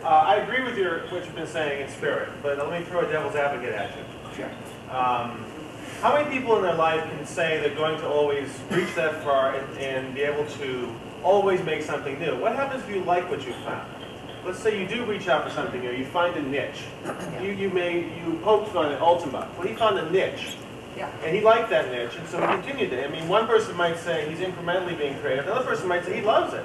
I agree with what you've been saying in spirit, but let me throw a devil's advocate at you. Sure. How many people in their life can say they're going to always reach that far and be able to always make something new? What happens if you like what you found? Let's say you do reach out for something new, you find a niche. You poked on an Ultima. Well, he found a niche. Yeah. And he liked that niche, and so he continued it. I mean, one person might say he's incrementally being creative. Another person might say he loves it.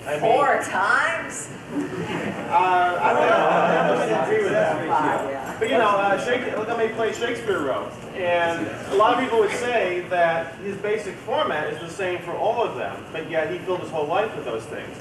I mean, 4 times? I don't agree with that. But you know, look how many plays Shakespeare wrote. And a lot of people would say that his basic format is the same for all of them, but yet he filled his whole life with those things.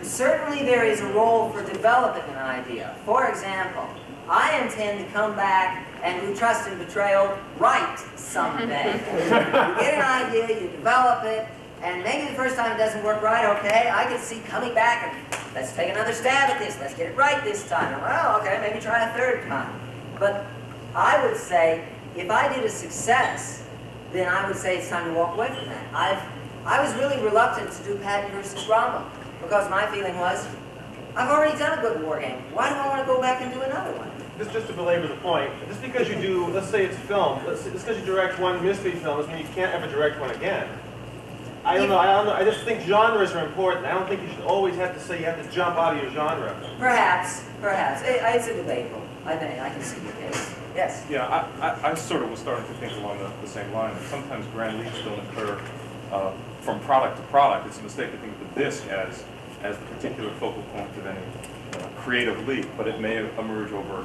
Certainly there is a role for developing an idea. For example, I intend to come back and do Trust and Betrayal right someday. You get an idea, you develop it, and maybe the first time it doesn't work right, okay, I can see coming back and let's take another stab at this, let's get it right this time. Well, okay, maybe try a third time. But I would say, if I did a success, then I would say it's time to walk away from that. I was really reluctant to do Patton versus Rama, because my feeling was, I've already done a good war game. Why do I want to go back and do another one? Just to belabor the point, just because you do, let's say it's a film, just because you direct one mystery film doesn't mean you can't ever direct one again. I don't know. I just think genres are important. I don't think you should always have to say you have to jump out of your genre. Perhaps. It's a debatable. I can see your case. Yes? Yeah, I sort of was starting to think along the same line. Sometimes grand leaps don't occur from product to product. It's a mistake to think of the disc as the particular focal point of any creative leap, but it may emerge over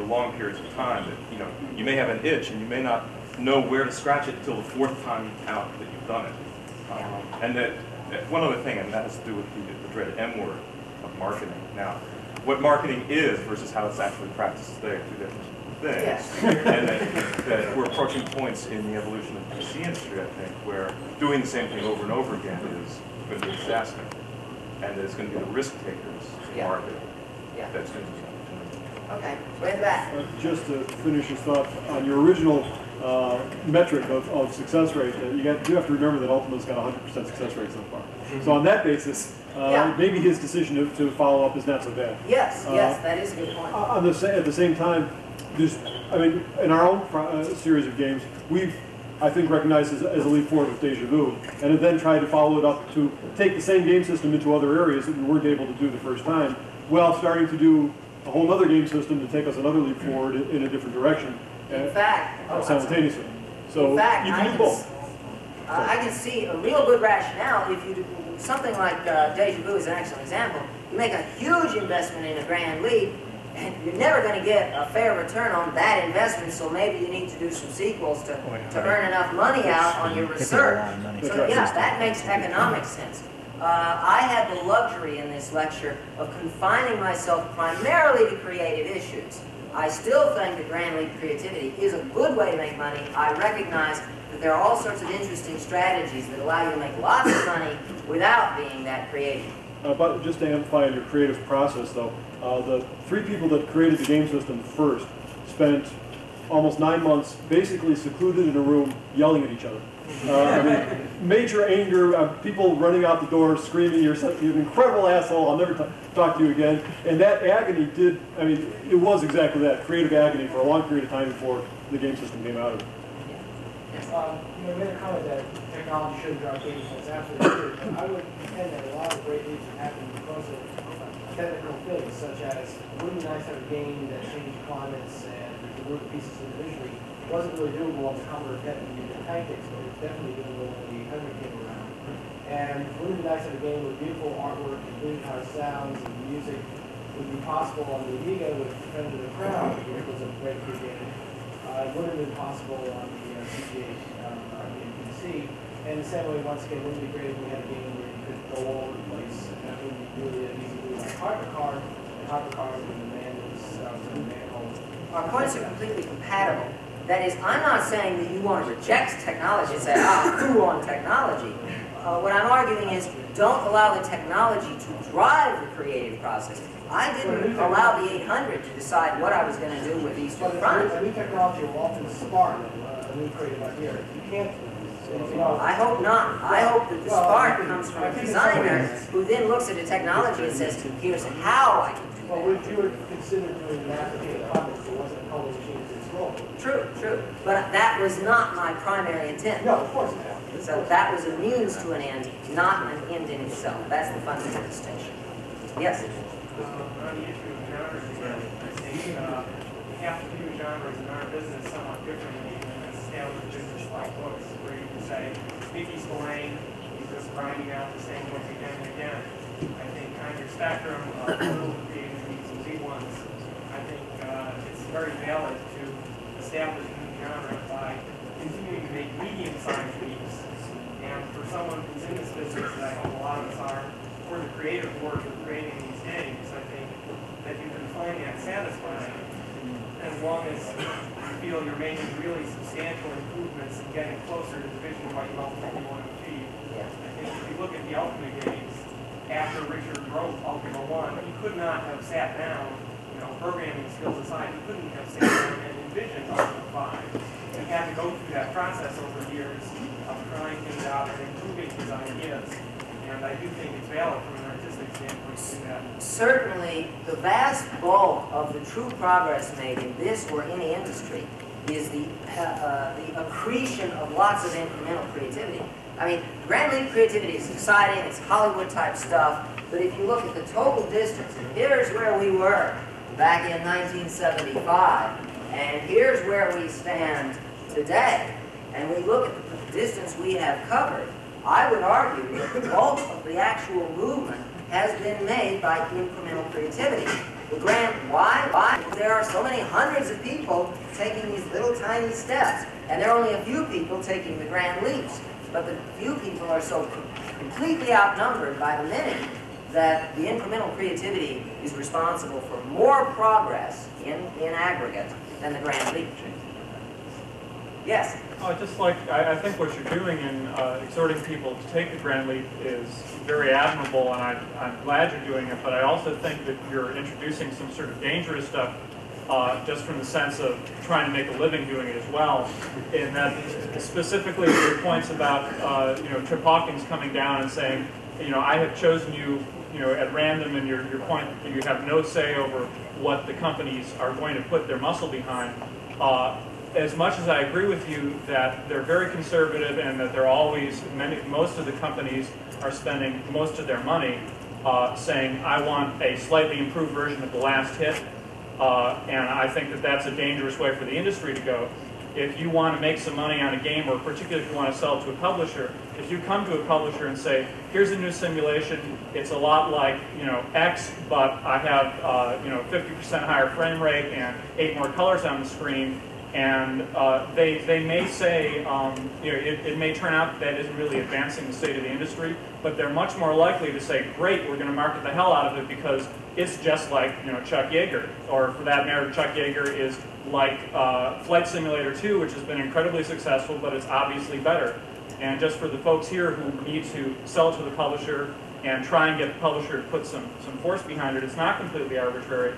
long periods of time. That you may have an itch and you may not know where to scratch it until the 4th time out that you've done it. And that one other thing, and that has to do with the dreaded M word of marketing. Now, what marketing is versus how it's actually practiced today are 2 different things. Yes. And that we're approaching points in the evolution of the PC industry, I think, where doing the same thing over and over again is going to be a disaster. And that it's going to be the risk takers in the market that's going to be the opportunity. Okay, way back. Just to finish your thought on your original metric of success rate, you do have to remember that Ultima's got 100% success rate so far. So on that basis, maybe his decision to follow up is not so bad. Yes, that is a good point. At the same time, in our own series of games, we've, I think, recognized as a leap forward with Deja Vu, and have then tried to follow it up to take the same game system into other areas that we weren't able to do the first time, while starting to do a whole other game system to take us another leap forward in a different direction. In fact, simultaneously. So in fact, you can do both. I can see a real good rationale if you do something like Deja Vu is an excellent example. You make a huge investment in a grand leap, and you're never going to get a fair return on that investment, so maybe you need to do some sequels to earn enough money out on your research. So yeah, that makes economic sense. I had the luxury in this lecture of confining myself primarily to creative issues. I still think that grand leap creativity is a good way to make money. I recognize that there are all sorts of interesting strategies that allow you to make lots of money without being that creative. But just to amplify on your creative process, though, the 3 people that created the game system first spent almost 9 months basically secluded in a room yelling at each other. Major anger, people running out the door screaming, you're an incredible asshole, I'll never talk to you again. And that agony it was exactly that, creative agony for a long period of time before the game system came out of it. You made a comment that technology shouldn't drive games, that's absolutely true. But I would contend that a lot of great leaps are happening because of technical things, such as wouldn't it be nice to have a game that changed climates and to move the pieces individually. It wasn't really doable on the Commodore PET and the Tactics, but it's definitely doable when the 800 came around. And wouldn't it be nice to have a game with beautiful artwork and digitized sounds and music would be possible on the Amiga with Defender of the Crown, which was a great game. It wouldn't have been possible on the CGH PC. And the same way, once again, wouldn't it be great if we had a game where you could go all over the place. And that wouldn't be really an easy to do like Hypercard. And Hypercard when the man was in the manhole. Our points are completely compatible. That is, I'm not saying that you want to reject technology and say, poo on technology. What I'm arguing is, don't allow the technology to drive the creative process. I didn't allow the 800 to decide what I was going to do with these 2 fronts. A new technology will often spark a new creative idea. You can't. I hope not. I hope that the spark comes from a designer who then looks at a technology and says, here's how I can do Well, if you were to consider doing an applicated comics, it wasn't a coloring machine to scroll. True, true. But that was not my primary intent. No, of course not. So that was a means to an end, not an end in itself. That's the fundamental distinction. Yes? On the issue of genres again, I think we have to view genres in our business somewhat differently than an established business like books, where you can say, Mickey Spillane, he's just grinding out the same book again and again. I think on your spectrum of little creative leaps and big ones, I think it's very valid to establish a new genre by continuing to make medium-sized leaps. And for someone who's in this business, that I hope a lot of us are, for the creative work of creating these games, I think that you can find that satisfying as long as you feel you're making really substantial improvements and getting closer to the vision of what you ultimately want to achieve. I think if you look at the Ultima games, after Richard wrote Ultima 1, he could not have sat down, programming skills aside, he couldn't have sat down and envisioned Ultima 5. He had to go through that process over years of trying things out and improving his ideas. And I do think it's valid from an artistic standpoint to do that. Certainly, the vast bulk of the true progress made in this or any industry is the accretion of lots of incremental creativity. I mean, Grand Leap creativity is exciting, it's Hollywood-type stuff, but if you look at the total distance, and here's where we were back in 1975, and here's where we stand today, and we look at the distance we have covered, I would argue that the bulk of the actual movement has been made by incremental creativity. The why? There are so many hundreds of people taking these little tiny steps, and there are only a few people taking the grand leaps. But the few people are so completely outnumbered by the many that the incremental creativity is responsible for more progress in aggregate than the grand leap. Yes? I think what you're doing in exhorting people to take the grand leap is very admirable, and I'm glad you're doing it, but I also think that you're introducing some sort of dangerous stuff just from the sense of trying to make a living doing it as well. And that specifically your points about Trip Hawkins coming down and saying, I have chosen you, at random, and your point that you have no say over what the companies are going to put their muscle behind. As much as I agree with you that they're very conservative and that they're always, most of the companies are spending most of their money saying, I want a slightly improved version of the last hit, and I think that that's a dangerous way for the industry to go. If you want to make some money on a game, or particularly if you want to sell it to a publisher, if you come to a publisher and say, here's a new simulation, it's a lot like X, but I have 50% higher frame rate and 8 more colors on the screen, and they may say, it may turn out that isn't really advancing the state of the industry, but they're much more likely to say, great, we're going to market the hell out of it because it's just like Chuck Yeager, or for that matter, Chuck Yeager is like Flight Simulator 2, which has been incredibly successful, but it's obviously better. And just for the folks here who need to sell to the publisher and try and get the publisher to put some force behind it, it's not completely arbitrary.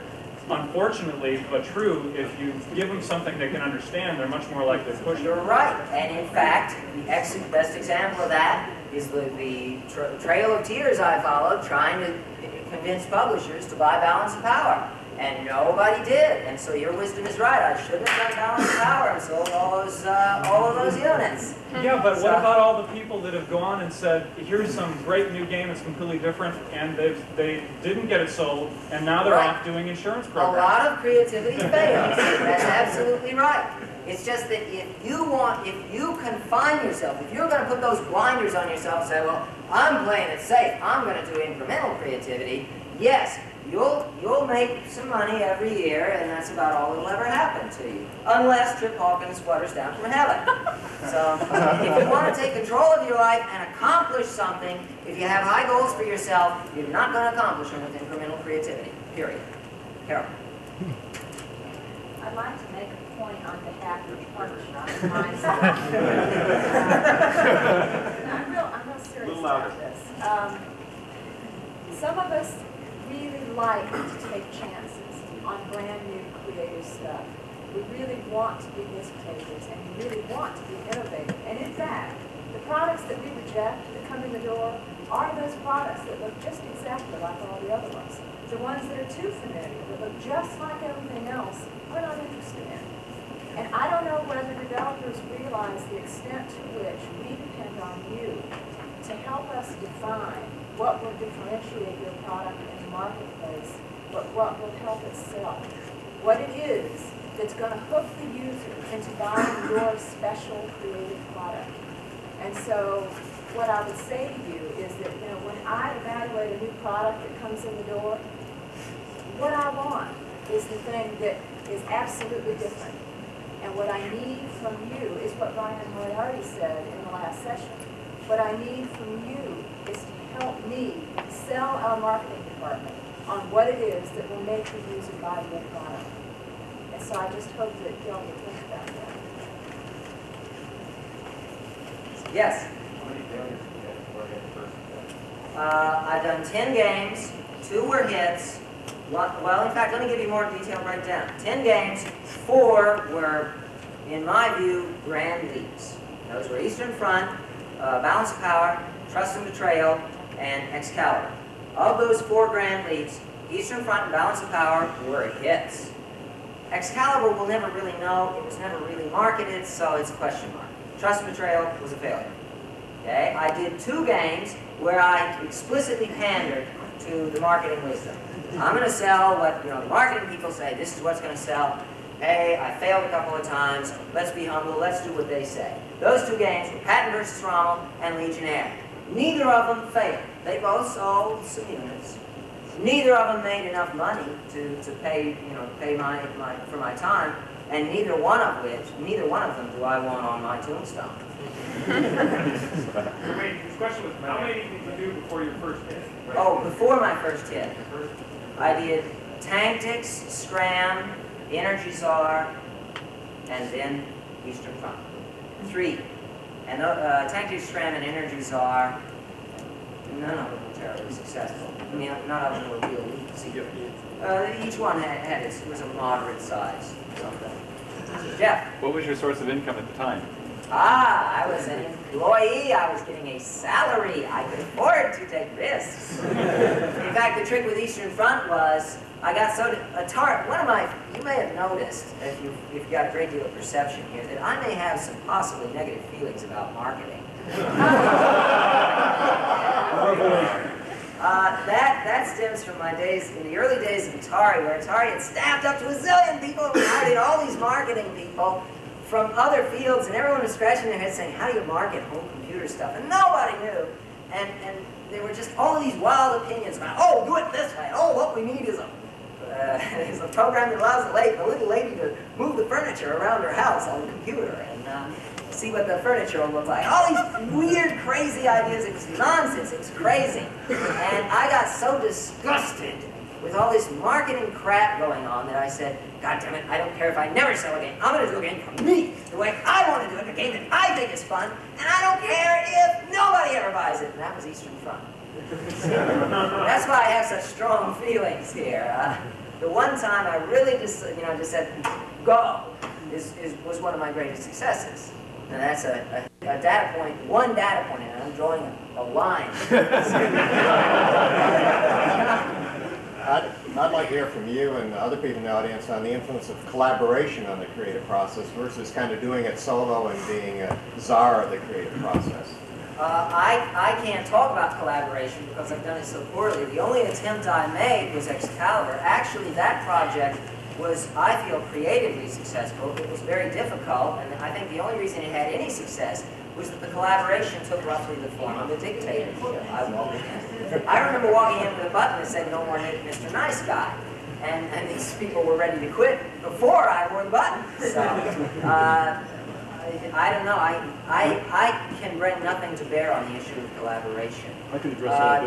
Unfortunately, but true, if you give them something they can understand, they're much more likely to push it. You're right. And in fact, the best example of that is the trail of tears I followed trying to convince publishers to buy Balance of Power. And nobody did. And so your wisdom is right. I shouldn't have done Balance of Power and sold all of those units. Yeah, but what about all the people that have gone and said, here's some great new game that's completely different, and they didn't get it sold, and now they're off doing insurance programs? A lot of creativity fails. That's absolutely right. It's just that if you confine yourself, if you're going to put those blinders on yourself and say, well, I'm playing it safe, I'm going to do incremental creativity, yes, you'll make some money every year, and that's about all that'll ever happen to you, unless Trip Hawkins flutters down from heaven. So, if you want to take control of your life and accomplish something, if you have high goals for yourself, you're not going to accomplish them with incremental creativity. Period. Carol. I'd like to make a point on behalf of the publisher on my side. I'm real serious about this. Some of us really like to take chances on brand new creative stuff. We really want to be risk takers, and we really want to be innovative. And in fact, the products that we reject that come in the door, are those products that look just exactly like all the other ones. The ones that are too familiar, that look just like everything else, we're not interested in. And I don't know whether developers realize the extent to which we depend on you to help us define what will differentiate your product in the marketplace, but what will help it sell. What it is that's going to hook the user into buying your special creative product. And so what I would say to you is that, when I evaluate a new product that comes in the door, what I want is the thing that is absolutely different. And what I need from you is what Brian Moriarty said in the last session. What I need from you is to help me sell our marketing department on what it is that will make the user buy your product. And so I just hope that y'all will think about that. Yes? I've done 10 games, 2 were hits. Well, in fact, let me give you more detailed breakdown. 10 games, 4 were, in my view, grand leaps. Those were Eastern Front, Balance of Power, Trust and Betrayal, and Excalibur. Of those 4 grand leaps, Eastern Front and Balance of Power were hits. Excalibur we'll never really know. It was never really marketed, so it's a question mark. Trust and Betrayal was a failure. Okay? I did 2 games where I explicitly pandered to the marketing wisdom. I'm going to sell what the marketing people say. This is what's going to sell. Hey, I failed a couple of times. Let's be humble. Let's do what they say. Those 2 games were Patton vs. Rommel and Legionnaire. Neither of them failed. They both sold some units. Neither of them made enough money to pay for my time, and neither one of them do I want on my tombstone. This question was, how many did you do before your first hit? Right? Oh, before my first hit, I did Tactics, Scram, Energy Czar, and then Eastern Front. 3. And Tactics, Scram, and Energy Czar, none of them were terribly successful. I mean, none of them were real leaps. Each one was a moderate size. Something. Jeff? What was your source of income at the time? I was an employee. I was getting a salary. I could afford to take risks. In fact, the trick with Eastern Front was I got so you may have noticed, if you've got a great deal of perception here, that I may have some possibly negative feelings about marketing. That stems from my days, in the early days of Atari, where Atari had staffed up to a zillion people and hired all these marketing people from other fields, and everyone was scratching their heads saying, how do you market home computer stuff? And nobody knew. And there were just all these wild opinions about, oh, do it this way. Oh, what we need is a program that allows the little lady to move the furniture around her house on the computer and see what the furniture will look like. All these weird, crazy ideas. It was nonsense. It was crazy. And I got so disgusted with all this marketing crap going on that I said, God damn it, I don't care if I never sell a game. I'm going to do a game for me, the way I want to do it, a game that I think is fun, and I don't care if nobody ever buys it. And that was Eastern Front. That's why I have such strong feelings here. The one time I really just said, go, was one of my greatest successes. And that's a data point, one data point, and I'm drawing a line. I'd like to hear from you and other people in the audience on the influence of collaboration on the creative process versus kind of doing it solo and being a czar of the creative process. I can't talk about collaboration because I've done it so poorly. The only attempt I made was Excalibur. Actually, that project was, I feel, creatively successful. It was very difficult, and I think the only reason it had any success was that the collaboration took roughly the form of a dictatorship. I remember walking in with a button that said, no more Mr. Nice Guy. And these people were ready to quit before I wore the button. So, I don't know. I can bring nothing to bear on the issue of collaboration. I could address that.